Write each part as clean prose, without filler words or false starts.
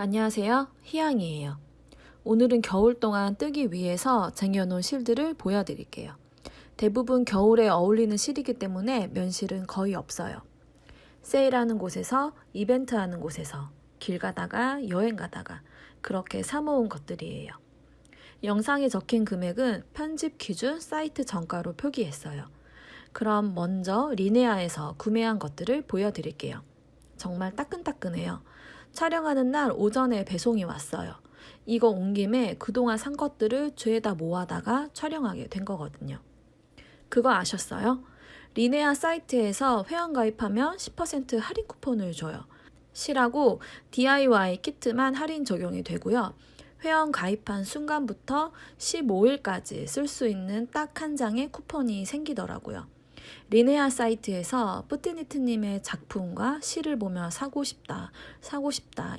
안녕하세요. 희양이에요. 오늘은 겨울 동안 뜨기 위해서 쟁여놓은 실들을 보여드릴게요. 대부분 겨울에 어울리는 실이기 때문에 면실은 거의 없어요. 세일하는 곳에서, 이벤트하는 곳에서, 길 가다가, 여행 가다가 그렇게 사모은 것들이에요. 영상에 적힌 금액은 편집 기준 사이트 정가로 표기했어요. 그럼 먼저 리네아에서 구매한 것들을 보여드릴게요. 정말 따끈따끈해요. 촬영하는 날 오전에 배송이 왔어요. 이거 온 김에 그동안 산 것들을 죄에다 모아다가 촬영하게 된 거거든요. 그거 아셨어요? 리네아 사이트에서 회원 가입하면 10% 할인 쿠폰을 줘요. 실하고 DIY 키트만 할인 적용이 되고요. 회원 가입한 순간부터 15일까지 쓸 수 있는 딱 한 장의 쿠폰이 생기더라고요. 리네아 사이트에서 뿌띠니트님의 작품과 시를 보며 사고 싶다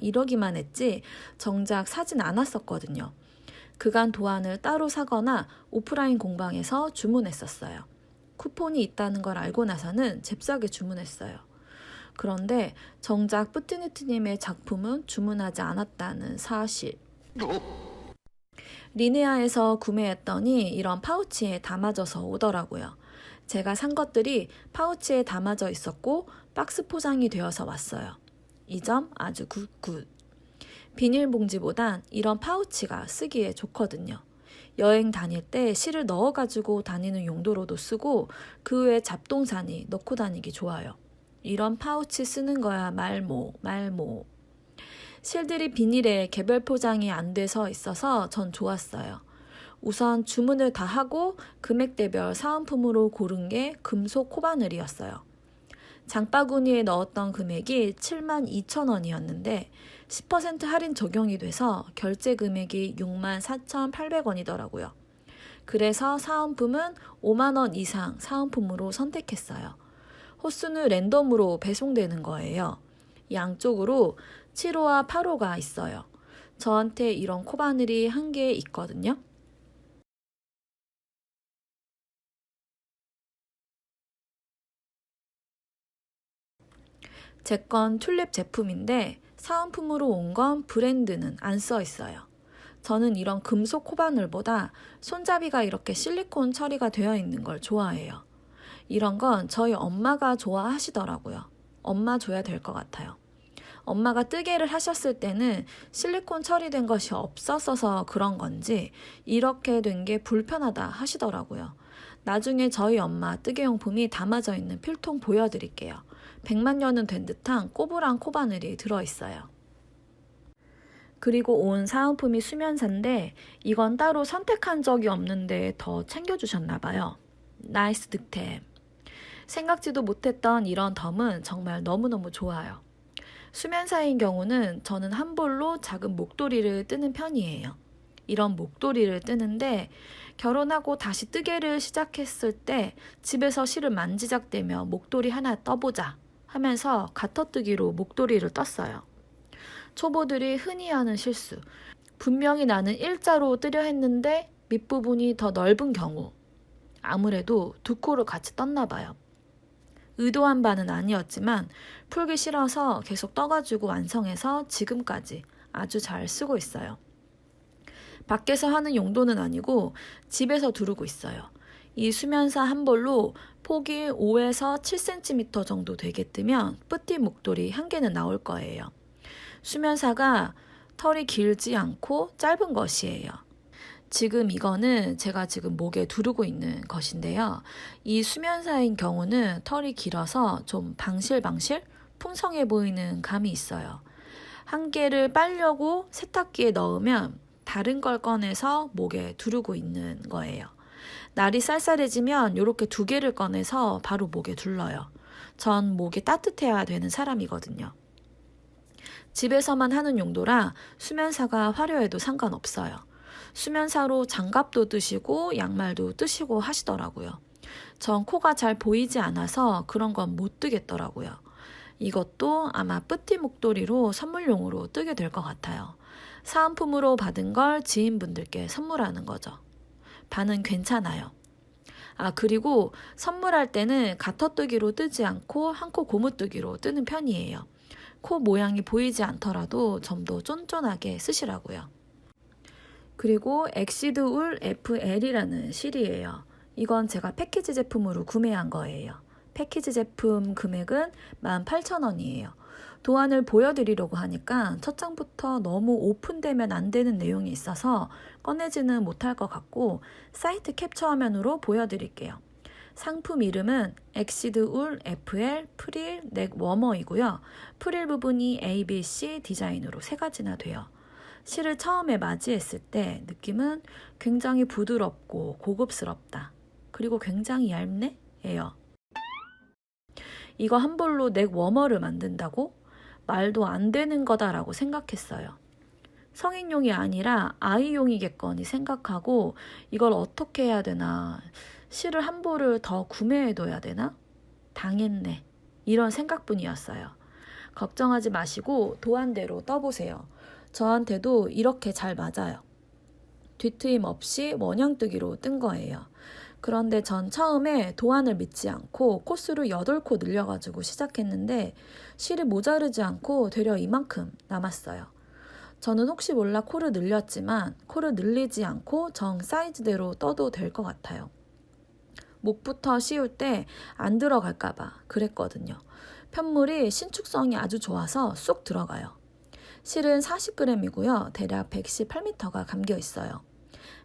이러기만 했지 정작 사진 않았었거든요. 그간 도안을 따로 사거나 오프라인 공방에서 주문했었어요. 쿠폰이 있다는 걸 알고 나서는 잽싸게 주문했어요. 그런데 정작 뿌띠니트님의 작품은 주문하지 않았다는 사실. 리네아에서 구매했더니 이런 파우치에 담아져서 오더라고요. 제가 산 것들이 파우치에 담아져 있었고 박스 포장이 되어서 왔어요. 이 점 아주 굿. 비닐봉지보단 이런 파우치가 쓰기에 좋거든요. 여행 다닐 때 실을 넣어가지고 다니는 용도로도 쓰고 그 외에 잡동사니 넣고 다니기 좋아요. 이런 파우치 쓰는 거야 말모. 실들이 비닐에 개별 포장이 안 돼서 있어서 전 좋았어요. 우선 주문을 다 하고 금액대별 사은품으로 고른 게 금속 코바늘이었어요. 장바구니에 넣었던 금액이 72,000원이었는데 10% 할인 적용이 돼서 결제 금액이 64,800원이더라고요. 그래서 사은품은 5만원 이상 사은품으로 선택했어요. 호수는 랜덤으로 배송되는 거예요. 양쪽으로 7호와 8호가 있어요. 저한테 이런 코바늘이 한 개 있거든요. 제 건 튤립 제품인데 사은품으로 온 건 브랜드는 안 써 있어요. 저는 이런 금속 코바늘보다 손잡이가 이렇게 실리콘 처리가 되어 있는 걸 좋아해요. 이런 건 저희 엄마가 좋아하시더라고요. 엄마 줘야 될 것 같아요. 엄마가 뜨개를 하셨을 때는 실리콘 처리된 것이 없었어서 그런 건지 이렇게 된 게 불편하다 하시더라고요. 나중에 저희 엄마 뜨개용품이 담아져 있는 필통 보여드릴게요. 100만 년은 된 듯한 꼬부랑 코바늘이 들어있어요. 그리고 온 사은품이 수면사인데 이건 따로 선택한 적이 없는데 더 챙겨주셨나봐요. 나이스 득템. 생각지도 못했던 이런 덤은 정말 너무너무 좋아요. 수면사인 경우는 저는 한 볼로 작은 목도리를 뜨는 편이에요. 이런 목도리를 뜨는데 결혼하고 다시 뜨개를 시작했을 때 집에서 실을 만지작대며 목도리 하나 떠보자 하면서 가터뜨기로 목도리를 떴어요. 초보들이 흔히 하는 실수. 분명히 나는 일자로 뜨려 했는데 밑부분이 더 넓은 경우. 아무래도 두 코를 같이 떴나 봐요. 의도한 바는 아니었지만 풀기 싫어서 계속 떠가지고 완성해서 지금까지 아주 잘 쓰고 있어요. 밖에서 하는 용도는 아니고 집에서 두르고 있어요. 이 수면사 한 볼로 폭이 5에서 7cm 정도 되게 뜨면 뿌띠 목도리 한 개는 나올 거예요. 수면사가 털이 길지 않고 짧은 것이에요. 지금 이거는 제가 지금 목에 두르고 있는 것인데요. 이 수면사인 경우는 털이 길어서 좀 방실방실 풍성해 보이는 감이 있어요. 한 개를 빨려고 세탁기에 넣으면 다른 걸 꺼내서 목에 두르고 있는 거예요. 날이 쌀쌀해지면 이렇게 두 개를 꺼내서 바로 목에 둘러요. 전 목이 따뜻해야 되는 사람이거든요. 집에서만 하는 용도라 수면사가 화려해도 상관없어요. 수면사로 장갑도 뜨시고 양말도 뜨시고 하시더라고요. 전 코가 잘 보이지 않아서 그런 건 못 뜨겠더라고요. 이것도 아마 뿌띠 목도리로 선물용으로 뜨게 될 것 같아요. 사은품으로 받은 걸 지인분들께 선물하는 거죠. 반은 괜찮아요. 그리고 선물할 때는 가터뜨기로 뜨지 않고 한 코 고무뜨기로 뜨는 편이에요. 코 모양이 보이지 않더라도 좀 더 쫀쫀하게 쓰시라고요. 그리고 엑시드 울 FL이라는 실이에요. 이건 제가 패키지 제품으로 구매한 거예요. 패키지 제품 금액은 18,000원이에요. 도안을 보여드리려고 하니까 첫 장부터 너무 오픈되면 안 되는 내용이 있어서 꺼내지는 못할 것 같고 사이트 캡처 화면으로 보여드릴게요. 상품 이름은 엑시드 울 FL 프릴 넥 워머이고요. 프릴 부분이 ABC 디자인으로 3가지나 돼요. 실을 처음에 맞이했을 때 느낌은 굉장히 부드럽고 고급스럽다. 그리고 굉장히 얇네? 예요. 이거 한 볼로 넥 워머를 만든다고? 말도 안 되는 거다라고 생각했어요. 성인용이 아니라 아이용이겠거니 생각하고 이걸 어떻게 해야 되나, 실을 한 볼을 더 구매해둬야 되나? 당했네. 이런 생각뿐이었어요. 걱정하지 마시고 도안대로 떠보세요. 저한테도 이렇게 잘 맞아요. 뒤트임 없이 원형뜨기로 뜬 거예요. 그런데 전 처음에 도안을 믿지 않고 코수를 8코 늘려가지고 시작했는데 실이 모자르지 않고 되려 이만큼 남았어요. 저는 혹시 몰라 코를 늘렸지만 코를 늘리지 않고 정 사이즈대로 떠도 될 것 같아요. 목부터 씌울 때 안 들어갈까봐 그랬거든요. 편물이 신축성이 아주 좋아서 쏙 들어가요. 실은 40g이고요. 대략 118m가 감겨 있어요.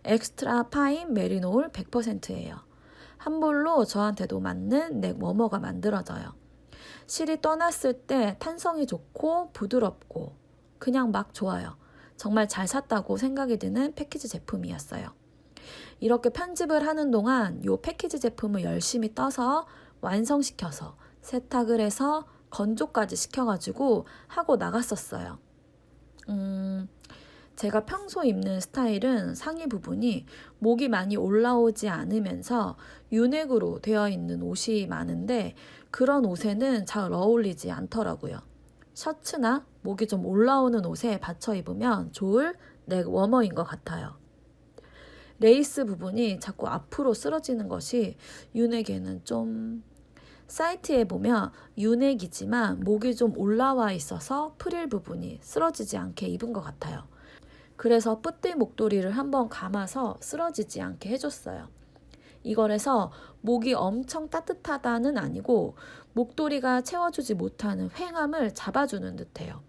엑스트라 파인 메리노울 100%예요. 한 볼로 저한테도 맞는 넥 워머가 만들어져요. 실이 떠났을 때 탄성이 좋고 부드럽고 그냥 막 좋아요. 정말 잘 샀다고 생각이 드는 패키지 제품이었어요. 이렇게 편집을 하는 동안 이 패키지 제품을 열심히 떠서 완성시켜서 세탁을 해서 건조까지 시켜가지고 하고 나갔었어요. 제가 평소 입는 스타일은 상의 부분이 목이 많이 올라오지 않으면서 유넥으로 되어 있는 옷이 많은데 그런 옷에는 잘 어울리지 않더라고요. 셔츠나 목이 좀 올라오는 옷에 받쳐 입으면 좋을 넥 워머인 것 같아요. 레이스 부분이 자꾸 앞으로 쓰러지는 것이 유넥에는 좀... 사이트에 보면 유넥이지만 목이 좀 올라와 있어서 프릴 부분이 쓰러지지 않게 입은 것 같아요. 그래서 뿌띠 목도리를 한번 감아서 쓰러지지 않게 해줬어요. 이걸 해서 목이 엄청 따뜻하다는 아니고 목도리가 채워주지 못하는 횡함을 잡아주는 듯해요.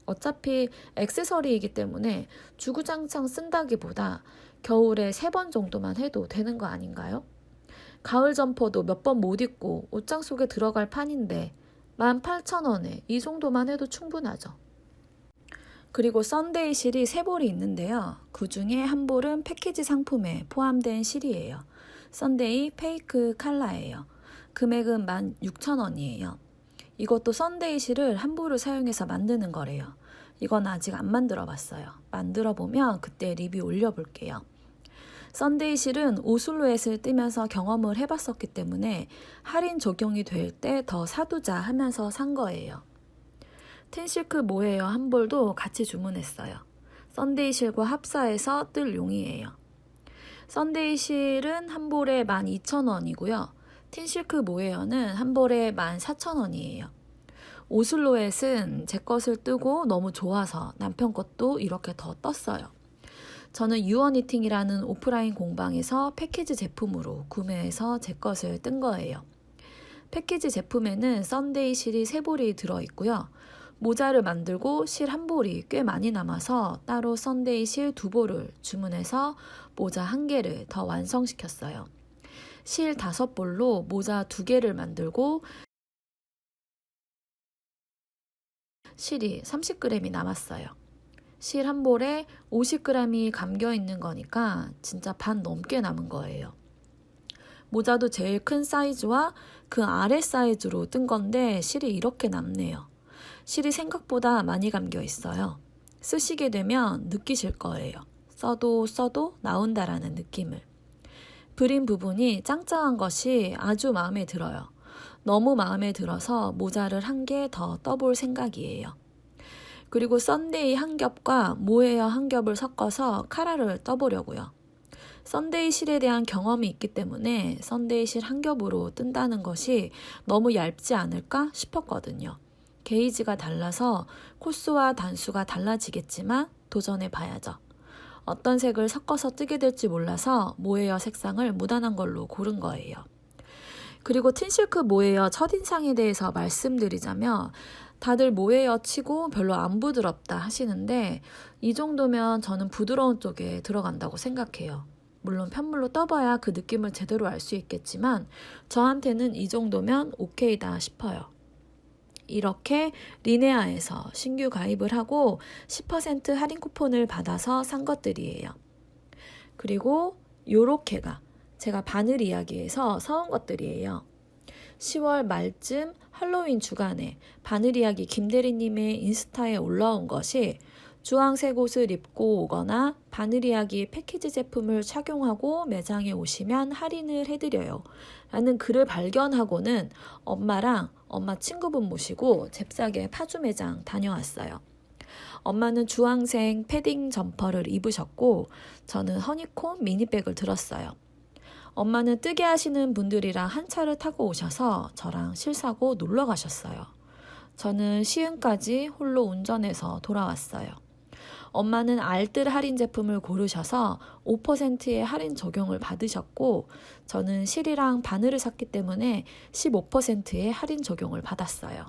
어차피 액세서리이기 때문에 주구장창 쓴다기보다 겨울에 3번 정도만 해도 되는 거 아닌가요? 가을 점퍼도 몇 번 못 입고 옷장 속에 들어갈 판인데 18,000원에 이 정도만 해도 충분하죠. 그리고 썬데이 실이 3볼이 있는데요. 그 중에 한 볼은 패키지 상품에 포함된 실이에요. 썬데이 페이크 칼라예요. 금액은 16,000원이에요. 이것도 썬데이 실을 한 볼을 사용해서 만드는 거래요. 이건 아직 안 만들어 봤어요. 만들어 보면 그때 리뷰 올려볼게요. 썬데이 실은 오슬로엣을 뜨면서 경험을 해봤었기 때문에 할인 적용이 될 때 더 사두자 하면서 산 거예요. 텐실크 모헤어 한 볼도 같이 주문했어요. 썬데이 실과 합사해서 뜰 용이에요. 썬데이 실은 한 볼에 12,000원이고요. 텐실크 모헤어는 한 볼에 14,000원이에요. 오슬로엣은 제 것을 뜨고 너무 좋아서 남편 것도 이렇게 더 떴어요. 저는 유어니팅이라는 오프라인 공방에서 패키지 제품으로 구매해서 제 것을 뜬 거예요. 패키지 제품에는 썬데이 실이 3볼이 들어있고요. 모자를 만들고 실 한 볼이 꽤 많이 남아서 따로 썬데이 실 2볼을 주문해서 모자 1개를 더 완성시켰어요. 실 5볼로 모자 2개를 만들고 실이 30g이 남았어요. 실 한 볼에 50g이 감겨 있는 거니까 진짜 반 넘게 남은 거예요. 모자도 제일 큰 사이즈와 그 아래 사이즈로 뜬 건데 실이 이렇게 남네요. 실이 생각보다 많이 감겨 있어요. 쓰시게 되면 느끼실 거예요. 써도 나온다라는 느낌을. 브림 부분이 짱짱한 것이 아주 마음에 들어요. 너무 마음에 들어서 모자를 1개 더 떠볼 생각이에요. 그리고 썬데이 한 겹과 모헤어 한 겹을 섞어서 카라를 떠보려고요. 썬데이 실에 대한 경험이 있기 때문에 썬데이 실 한 겹으로 뜬다는 것이 너무 얇지 않을까 싶었거든요. 게이지가 달라서 코스와 단수가 달라지겠지만 도전해 봐야죠. 어떤 색을 섞어서 뜨게 될지 몰라서 모헤어 색상을 무난한 걸로 고른 거예요. 그리고 틴실크 모헤어 첫인상에 대해서 말씀드리자면 다들 모헤어 치고 별로 안 부드럽다 하시는데 이 정도면 저는 부드러운 쪽에 들어간다고 생각해요. 물론 편물로 떠봐야 그 느낌을 제대로 알 수 있겠지만 저한테는 이 정도면 오케이다 싶어요. 이렇게 리네아에서 신규 가입을 하고 10% 할인 쿠폰을 받아서 산 것들이에요. 그리고 요렇게가 제가 바늘 이야기에서 사온 것들이에요. 10월 말쯤 할로윈 주간에 바늘 이야기 김대리님의 인스타에 올라온 것이 주황색 옷을 입고 오거나 바늘 이야기 패키지 제품을 착용하고 매장에 오시면 할인을 해드려요 라는 글을 발견하고는 엄마랑 엄마 친구분 모시고 잽싸게 파주 매장 다녀왔어요. 엄마는 주황색 패딩 점퍼를 입으셨고 저는 허니콤 미니백을 들었어요. 엄마는 뜨개 하시는 분들이랑 한 차를 타고 오셔서 저랑 실사고 놀러 가셨어요. 저는 시흥까지 홀로 운전해서 돌아왔어요. 엄마는 알뜰 할인 제품을 고르셔서 5%의 할인 적용을 받으셨고 저는 실이랑 바늘을 샀기 때문에 15%의 할인 적용을 받았어요.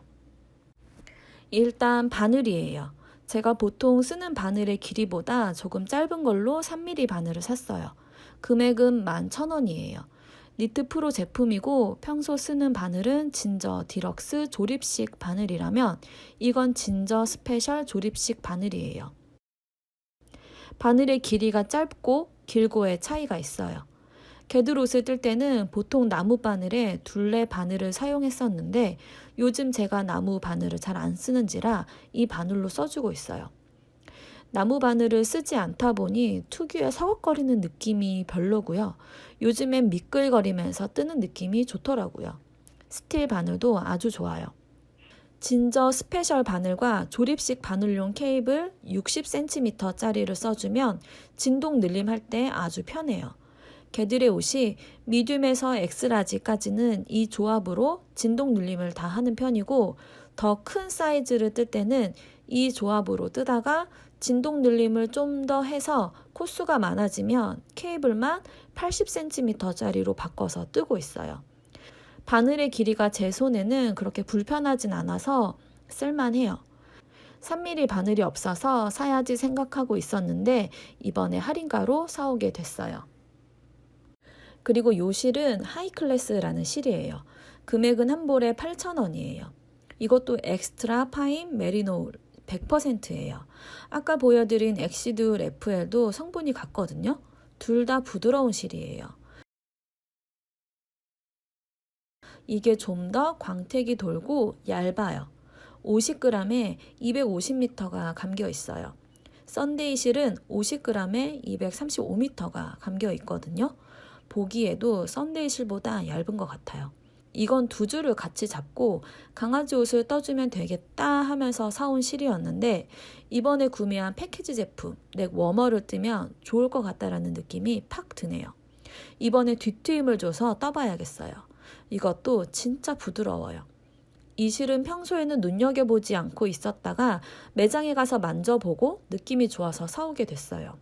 일단 바늘이에요. 제가 보통 쓰는 바늘의 길이보다 조금 짧은 걸로 3mm 바늘을 샀어요. 금액은 11,000원이에요. 니트 프로 제품이고 평소 쓰는 바늘은 진저 디럭스 조립식 바늘이라면 이건 진저 스페셜 조립식 바늘이에요. 바늘의 길이가 짧고 길고의 차이가 있어요. 개들옷을 뜰 때는 보통 나무 바늘에 둘레 바늘을 사용했었는데 요즘 제가 나무 바늘을 잘 안 쓰는지라 이 바늘로 써주고 있어요. 나무 바늘을 쓰지 않다 보니 특유의 서걱거리는 느낌이 별로고요. 요즘엔 미끌거리면서 뜨는 느낌이 좋더라고요. 스틸 바늘도 아주 좋아요. 진저 스페셜 바늘과 조립식 바늘용 케이블 60cm짜리를 써주면 진동 늘림 할 때 아주 편해요. 개들의 옷이 미디움에서 엑스라지까지는 이 조합으로 진동 눌림을 다 하는 편이고 더 큰 사이즈를 뜰 때는 이 조합으로 뜨다가 진동 눌림을 좀 더 해서 코수가 많아지면 케이블만 80cm짜리로 바꿔서 뜨고 있어요. 바늘의 길이가 제 손에는 그렇게 불편하진 않아서 쓸만해요. 3mm 바늘이 없어서 사야지 생각하고 있었는데 이번에 할인가로 사오게 됐어요. 그리고 요 실은 하이클래스라는 실이에요. 금액은 한 볼에 8,000원이에요. 이것도 엑스트라 파인 메리노 100%예요. 아까 보여드린 엑시드 FL도 성분이 같거든요. 둘 다 부드러운 실이에요. 이게 좀 더 광택이 돌고 얇아요. 50g에 250m가 감겨 있어요. 썬데이 실은 50g에 235m가 감겨 있거든요. 보기에도 썬데이 실보다 얇은 것 같아요. 이건 두 줄을 같이 잡고 강아지 옷을 떠주면 되겠다 하면서 사온 실이었는데 이번에 구매한 패키지 제품 넥 워머를 뜨면 좋을 것 같다라는 느낌이 팍 드네요. 이번에 뒤트임을 줘서 떠봐야겠어요. 이것도 진짜 부드러워요. 이 실은 평소에는 눈여겨보지 않고 있었다가 매장에 가서 만져보고 느낌이 좋아서 사오게 됐어요.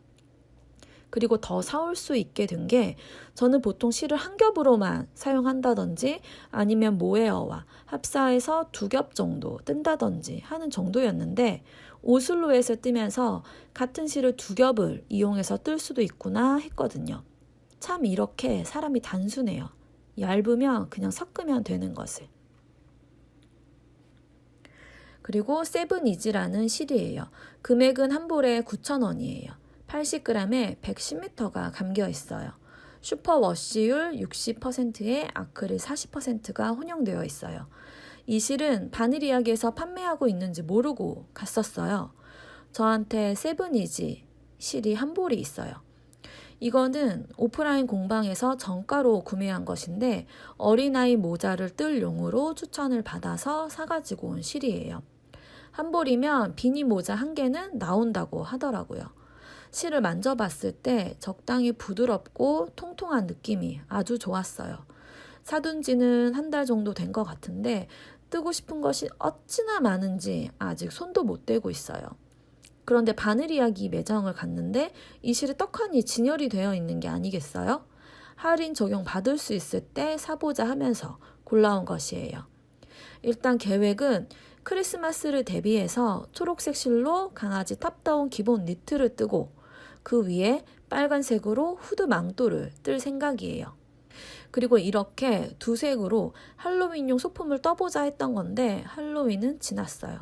그리고 더 사올 수 있게 된 게 저는 보통 실을 한 겹으로만 사용한다든지 아니면 모헤어와 합사해서 2겹 정도 뜬다든지 하는 정도였는데 오슬로에서 뜨면서 같은 실을 2겹을 이용해서 뜰 수도 있구나 했거든요. 참 이렇게 사람이 단순해요. 얇으면 그냥 섞으면 되는 것을. 그리고 세븐이지라는 실이에요. 금액은 한 볼에 9,000원이에요. 80g에 110m가 감겨 있어요. 슈퍼 워시율 60%에 아크릴 40%가 혼용되어 있어요. 이 실은 바늘 이야기에서 판매하고 있는지 모르고 갔었어요. 저한테 세븐이지 실이 한 볼이 있어요. 이거는 오프라인 공방에서 정가로 구매한 것인데 어린아이 모자를 뜰 용으로 추천을 받아서 사가지고 온 실이에요. 한 볼이면 비니 모자 한 개는 나온다고 하더라고요. 실을 만져봤을 때 적당히 부드럽고 통통한 느낌이 아주 좋았어요. 사둔 지는 한 달 정도 된 것 같은데 뜨고 싶은 것이 어찌나 많은지 아직 손도 못 대고 있어요. 그런데 바늘 이야기 매장을 갔는데 이 실이 떡하니 진열이 되어 있는 게 아니겠어요? 할인 적용 받을 수 있을 때 사보자 하면서 골라온 것이에요. 일단 계획은 크리스마스를 대비해서 초록색 실로 강아지 탑다운 기본 니트를 뜨고 그 위에 빨간색으로 후드 망토를 뜰 생각이에요. 그리고 이렇게 두 색으로 할로윈용 소품을 떠보자 했던 건데 할로윈은 지났어요.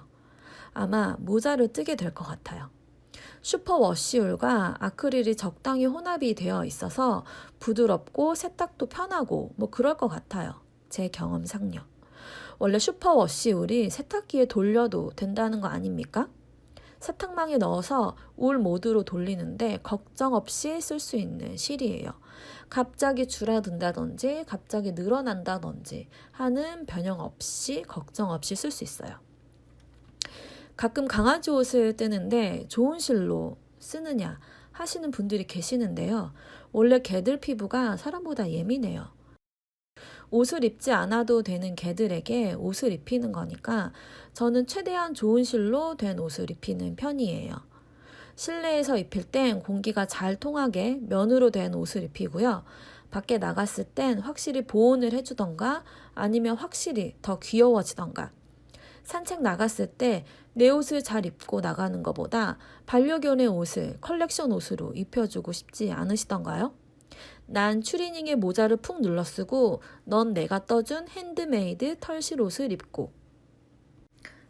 아마 모자를 뜨게 될 것 같아요. 슈퍼 워시울과 아크릴이 적당히 혼합이 되어 있어서 부드럽고 세탁도 편하고 뭐 그럴 것 같아요. 제 경험상요. 원래 슈퍼 워시울이 세탁기에 돌려도 된다는 거 아닙니까? 세탁망에 넣어서 울 모드로 돌리는데 걱정 없이 쓸 수 있는 실이에요. 갑자기 줄어든다든지 갑자기 늘어난다든지 하는 변형 없이 걱정 없이 쓸 수 있어요. 가끔 강아지 옷을 뜨는데 좋은 실로 쓰느냐 하시는 분들이 계시는데요. 원래 개들 피부가 사람보다 예민해요. 옷을 입지 않아도 되는 개들에게 옷을 입히는 거니까 저는 최대한 좋은 실로 된 옷을 입히는 편이에요. 실내에서 입힐 땐 공기가 잘 통하게 면으로 된 옷을 입히고요. 밖에 나갔을 땐 확실히 보온을 해주던가 아니면 확실히 더 귀여워지던가. 산책 나갔을 때 내 옷을 잘 입고 나가는 것보다 반려견의 옷을 컬렉션 옷으로 입혀주고 싶지 않으시던가요? 난 추리닝에 모자를 푹 눌러 쓰고 넌 내가 떠준 핸드메이드 털실 옷을 입고.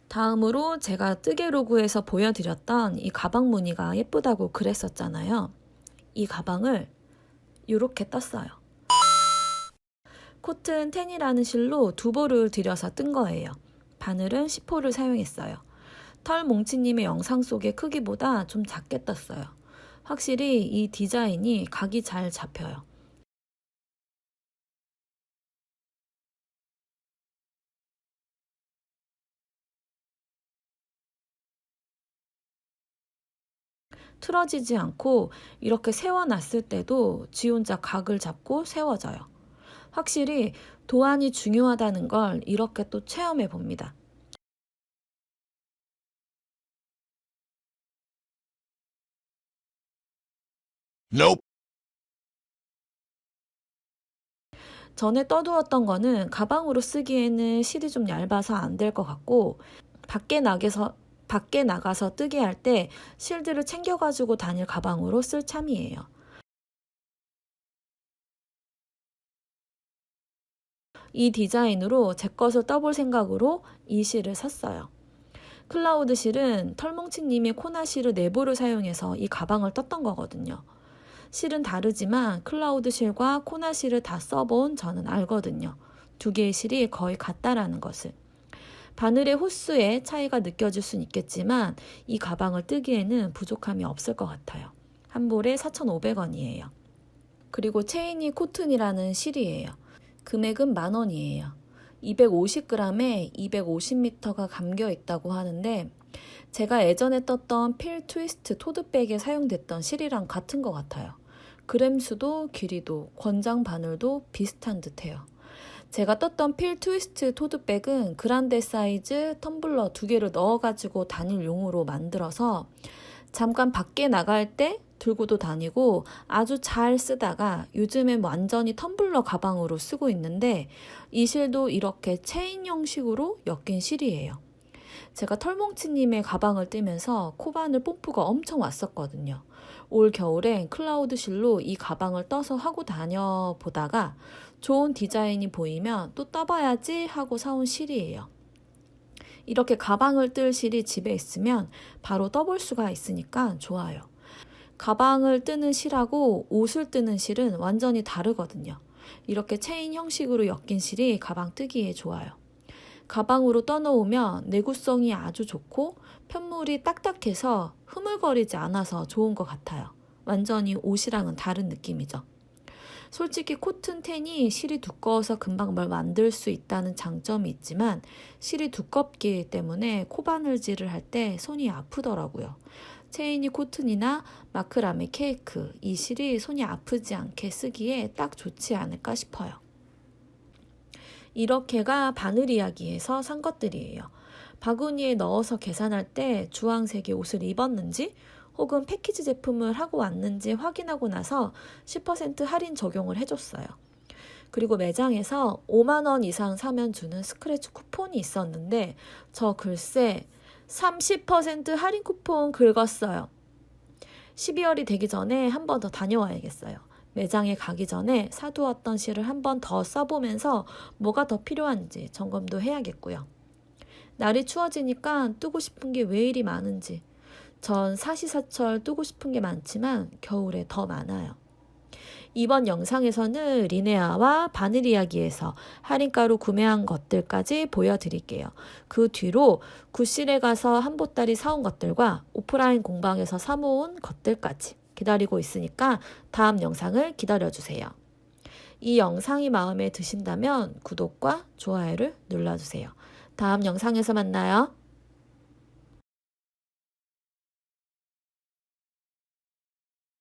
다음으로 제가 뜨개로그에서 보여드렸던 이 가방 무늬가 예쁘다고 그랬었잖아요. 이 가방을 이렇게 떴어요. 코튼 10이라는 실로 두 볼을 들여서 뜬 거예요. 바늘은 10호를 사용했어요. 털 몽치님의 영상 속의 크기보다 좀 작게 떴어요. 확실히 이 디자인이 각이 잘 잡혀요. 틀어지지 않고 이렇게 세워놨을 때도 지 혼자 각을 잡고 세워져요. 확실히 도안이 중요하다는 걸 이렇게 또 체험해 봅니다. Nope. 전에 떠두었던 거는 가방으로 쓰기에는 실이 좀 얇아서 안 될 것 같고 밖에 나가서 뜨게 할 때 실들을 챙겨가지고 다닐 가방으로 쓸 참이에요. 이 디자인으로 제 것을 떠볼 생각으로 이 실을 샀어요. 클라우드 실은 털뭉치님이 코나 실을 4볼을 사용해서 이 가방을 떴던 거거든요. 실은 다르지만 클라우드 실과 코나 실을 다 써본 저는 알거든요. 두 개의 실이 거의 같다라는 것을. 바늘의 호수에 차이가 느껴질 수는 있겠지만 이 가방을 뜨기에는 부족함이 없을 것 같아요. 한 볼에 4,500원이에요. 그리고 체이니 코튼이라는 실이에요. 금액은 10,000원이에요. 250g에 250m가 감겨 있다고 하는데 제가 예전에 떴던 필 트위스트 토드백에 사용됐던 실이랑 같은 것 같아요. 그램수도 길이도 권장 바늘도 비슷한 듯해요. 제가 떴던 필 트위스트 토드백은 그란데 사이즈 텀블러 2개를 넣어가지고 다닐 용으로 만들어서 잠깐 밖에 나갈 때 들고도 다니고 아주 잘 쓰다가 요즘엔 완전히 텀블러 가방으로 쓰고 있는데 이 실도 이렇게 체인 형식으로 엮인 실이에요. 제가 털뭉치님의 가방을 뜨면서 코바늘 뽐뿌가 엄청 왔었거든요. 올 겨울엔 클라우드 실로 이 가방을 떠서 하고 다녀보다가 좋은 디자인이 보이면 또 떠봐야지 하고 사온 실이에요. 이렇게 가방을 뜰 실이 집에 있으면 바로 떠볼 수가 있으니까 좋아요. 가방을 뜨는 실하고 옷을 뜨는 실은 완전히 다르거든요. 이렇게 체인 형식으로 엮인 실이 가방 뜨기에 좋아요. 가방으로 떠놓으면 내구성이 아주 좋고 편물이 딱딱해서 흐물거리지 않아서 좋은 것 같아요. 완전히 옷이랑은 다른 느낌이죠. 솔직히 코튼 10이 실이 두꺼워서 금방 뭘 만들 수 있다는 장점이 있지만 실이 두껍기 때문에 코바늘질을 할 때 손이 아프더라고요. 체이니 코튼이나 마크라메 케이크 이 실이 손이 아프지 않게 쓰기에 딱 좋지 않을까 싶어요. 이렇게가 바늘 이야기에서 산 것들이에요. 바구니에 넣어서 계산할 때 주황색의 옷을 입었는지 혹은 패키지 제품을 하고 왔는지 확인하고 나서 10% 할인 적용을 해줬어요. 그리고 매장에서 5만 원 이상 사면 주는 스크래치 쿠폰이 있었는데 저 글쎄 30% 할인 쿠폰 긁었어요. 12월이 되기 전에 한 번 더 다녀와야겠어요. 매장에 가기 전에 사두었던 실을 한 번 더 써보면서 뭐가 더 필요한지 점검도 해야겠고요. 날이 추워지니까 뜨고 싶은 게 왜 이리 많은지. 전 사시사철 뜨고 싶은 게 많지만 겨울에 더 많아요. 이번 영상에서는 리네아와 바늘 이야기에서 할인가로 구매한 것들까지 보여드릴게요. 그 뒤로 구실에 가서 한 보따리 사온 것들과 오프라인 공방에서 사모은 것들까지 기다리고 있으니까 다음 영상을 기다려주세요. 이 영상이 마음에 드신다면 구독과 좋아요를 눌러주세요. 다음 영상에서 만나요.